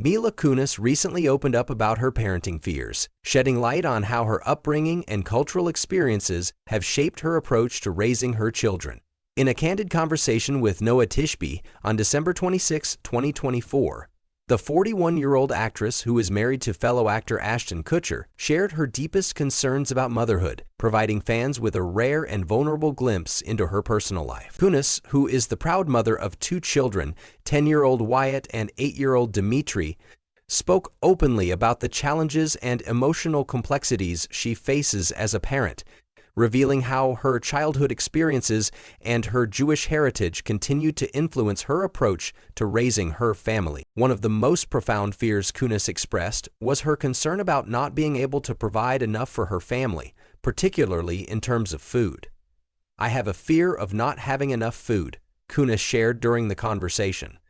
Mila Kunis recently opened up about her parenting fears, shedding light on how her upbringing and cultural experiences have shaped her approach to raising her children. In a candid conversation with Noah Tishby on December 26, 2024, the 41-year-old actress, who is married to fellow actor Ashton Kutcher, shared her deepest concerns about motherhood, providing fans with a rare and vulnerable glimpse into her personal life. Kunis, who is the proud mother of 2 children, 10-year-old Wyatt and 8-year-old Dimitri, spoke openly about the challenges and emotional complexities she faces as a parent, revealing how her childhood experiences and her Jewish heritage continued to influence her approach to raising her family. One of the most profound fears Kunis expressed was her concern about not being able to provide enough for her family, particularly in terms of food. "I have a fear of not having enough food," Kunis shared during the conversation,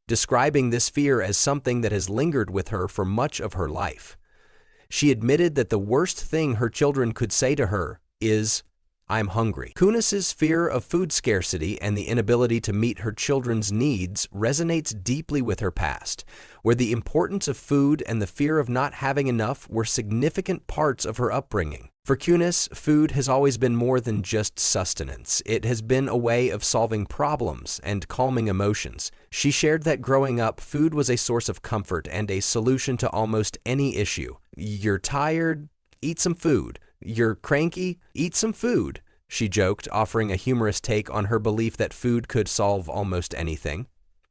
describing this fear as something that has lingered with her for much of her life. She admitted that the worst thing her children could say to her is, "I'm hungry." Kunis's fear of food scarcity and the inability to meet her children's needs resonates deeply with her past, where the importance of food and the fear of not having enough were significant parts of her upbringing. For Kunis, food has always been more than just sustenance. It has been a way of solving problems and calming emotions. She shared that growing up, food was a source of comfort and a solution to almost any issue. "You're tired? Eat some food. You're cranky? Eat some food," she joked, offering a humorous take on her belief that food could solve almost anything.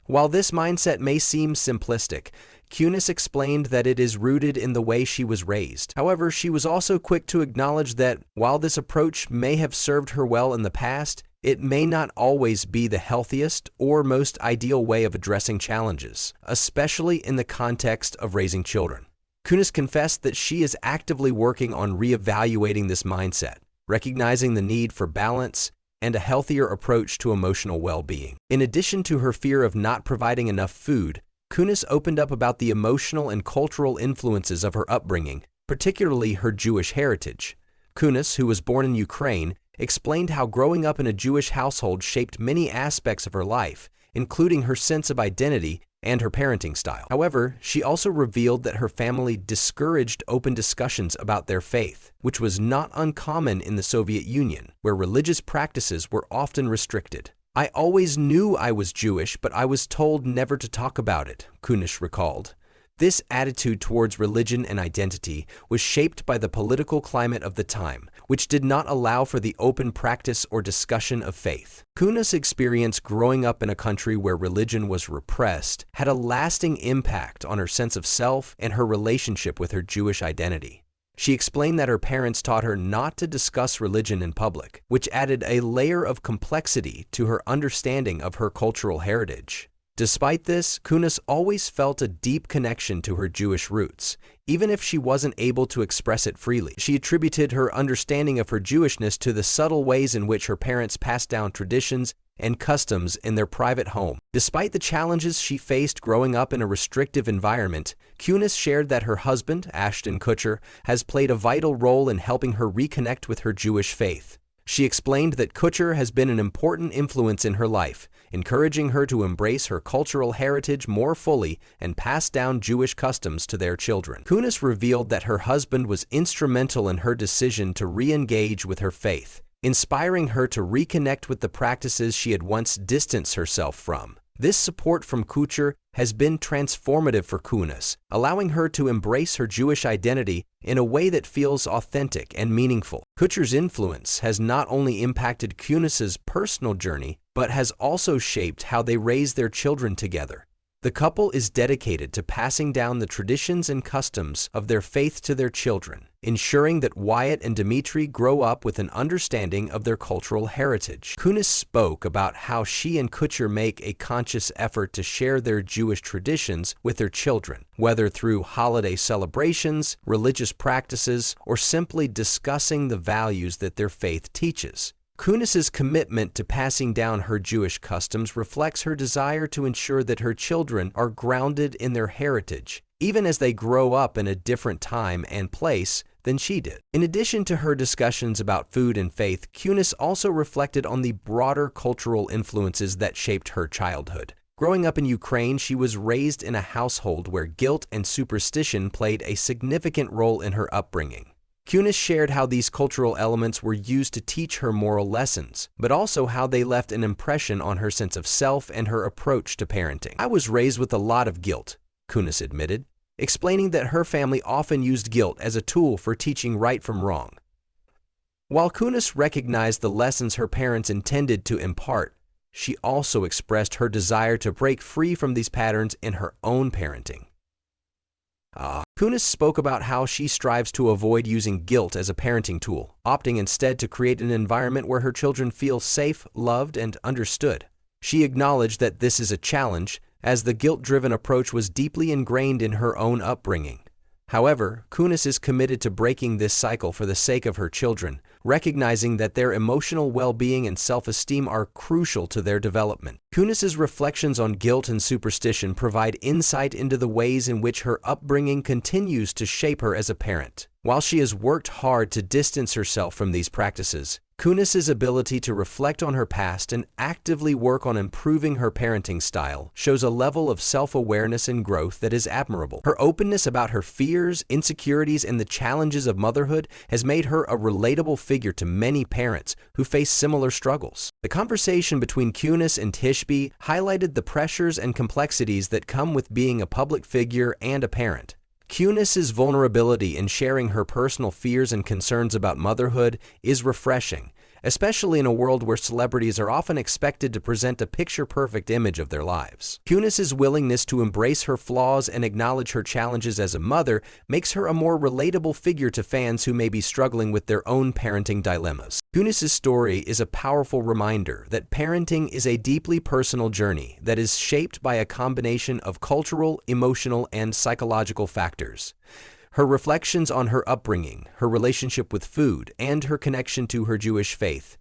While this mindset may seem simplistic, Kunis explained that it is rooted in the way she was raised. However, she was also quick to acknowledge that while this approach may have served her well in the past, it may not always be the healthiest or most ideal way of addressing challenges, especially in the context of raising children. Kunis confessed that she is actively working on reevaluating this mindset, recognizing the need for balance and a healthier approach to emotional well-being. In addition to her fear of not providing enough food, Kunis opened up about the emotional and cultural influences of her upbringing, particularly her Jewish heritage. Kunis, who was born in Ukraine, explained how growing up in a Jewish household shaped many aspects of her life, including her sense of identity and her parenting style. However, she also revealed that her family discouraged open discussions about their faith, which was not uncommon in the Soviet Union, where religious practices were often restricted. "I always knew I was Jewish, but I was told never to talk about it," Kunis recalled. This attitude towards religion and identity was shaped by the political climate of the time, which did not allow for the open practice or discussion of faith. Kunis' experience growing up in a country where religion was repressed had a lasting impact on her sense of self and her relationship with her Jewish identity. She explained that her parents taught her not to discuss religion in public, which added a layer of complexity to her understanding of her cultural heritage. Despite this, Kunis always felt a deep connection to her Jewish roots, even if she wasn't able to express it freely. She attributed her understanding of her Jewishness to the subtle ways in which her parents passed down traditions and customs in their private home. Despite the challenges she faced growing up in a restrictive environment, Kunis shared that her husband, Ashton Kutcher, has played a vital role in helping her reconnect with her Jewish faith. She explained that Kutcher has been an important influence in her life, encouraging her to embrace her cultural heritage more fully and pass down Jewish customs to their children. Kunis revealed that her husband was instrumental in her decision to re-engage with her faith, inspiring her to reconnect with the practices she had once distanced herself from. This support from Kutcher has been transformative for Kunis, allowing her to embrace her Jewish identity in a way that feels authentic and meaningful. Kutcher's influence has not only impacted Kunis's personal journey, but has also shaped how they raise their children together. The couple is dedicated to passing down the traditions and customs of their faith to their children, ensuring that Wyatt and Dimitri grow up with an understanding of their cultural heritage. Kunis spoke about how she and Kutcher make a conscious effort to share their Jewish traditions with their children, whether through holiday celebrations, religious practices, or simply discussing the values that their faith teaches. Kunis's commitment to passing down her Jewish customs reflects her desire to ensure that her children are grounded in their heritage, even as they grow up in a different time and place than she did. In addition to her discussions about food and faith, Kunis also reflected on the broader cultural influences that shaped her childhood. Growing up in Ukraine, she was raised in a household where guilt and superstition played a significant role in her upbringing. Kunis shared how these cultural elements were used to teach her moral lessons, but also how they left an impression on her sense of self and her approach to parenting. "I was raised with a lot of guilt," Kunis admitted, explaining that her family often used guilt as a tool for teaching right from wrong. While Kunis recognized the lessons her parents intended to impart, she also expressed her desire to break free from these patterns in her own parenting. Kunis spoke about how she strives to avoid using guilt as a parenting tool, opting instead to create an environment where her children feel safe, loved, and understood. She acknowledged that this is a challenge, as the guilt-driven approach was deeply ingrained in her own upbringing. However, Kunis is committed to breaking this cycle for the sake of her children, recognizing that their emotional well-being and self-esteem are crucial to their development. Kunis's reflections on guilt and superstition provide insight into the ways in which her upbringing continues to shape her as a parent. While she has worked hard to distance herself from these practices, Kunis's ability to reflect on her past and actively work on improving her parenting style shows a level of self-awareness and growth that is admirable. Her openness about her fears, insecurities, and the challenges of motherhood has made her a relatable figure to many parents who face similar struggles. The conversation between Kunis and Tishby highlighted the pressures and complexities that come with being a public figure and a parent. Kunis's vulnerability in sharing her personal fears and concerns about motherhood is refreshing, especially in a world where celebrities are often expected to present a picture-perfect image of their lives. Kunis's willingness to embrace her flaws and acknowledge her challenges as a mother makes her a more relatable figure to fans who may be struggling with their own parenting dilemmas. Kunis's story is a powerful reminder that parenting is a deeply personal journey that is shaped by a combination of cultural, emotional, and psychological factors. Her reflections on her upbringing, her relationship with food, and her connection to her Jewish faith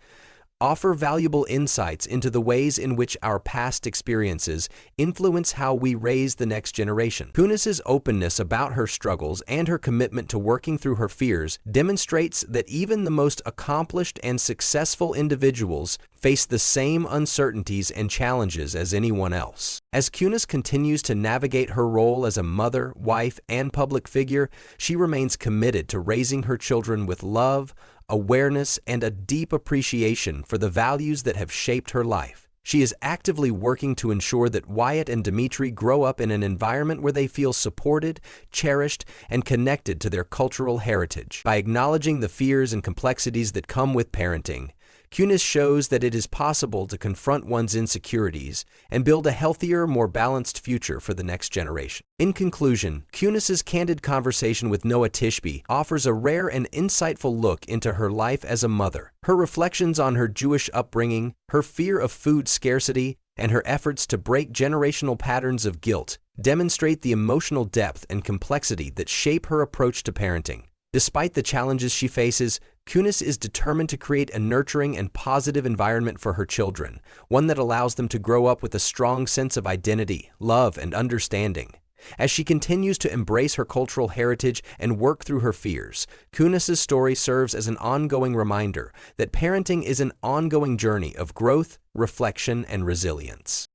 offer valuable insights into the ways in which our past experiences influence how we raise the next generation. Kunis's openness about her struggles and her commitment to working through her fears demonstrates that even the most accomplished and successful individuals face the same uncertainties and challenges as anyone else. As Kunis continues to navigate her role as a mother, wife, and public figure, she remains committed to raising her children with love, awareness, and a deep appreciation for the values that have shaped her life. She is actively working to ensure that Wyatt and Dimitri grow up in an environment where they feel supported, cherished, and connected to their cultural heritage. By acknowledging the fears and complexities that come with parenting, Kunis shows that it is possible to confront one's insecurities and build a healthier, more balanced future for the next generation. In conclusion, Kunis's candid conversation with Noah Tishby offers a rare and insightful look into her life as a mother. Her reflections on her Jewish upbringing, her fear of food scarcity, and her efforts to break generational patterns of guilt demonstrate the emotional depth and complexity that shape her approach to parenting. Despite the challenges she faces, Kunis is determined to create a nurturing and positive environment for her children, one that allows them to grow up with a strong sense of identity, love, and understanding. As she continues to embrace her cultural heritage and work through her fears, Kunis's story serves as an ongoing reminder that parenting is an ongoing journey of growth, reflection, and resilience.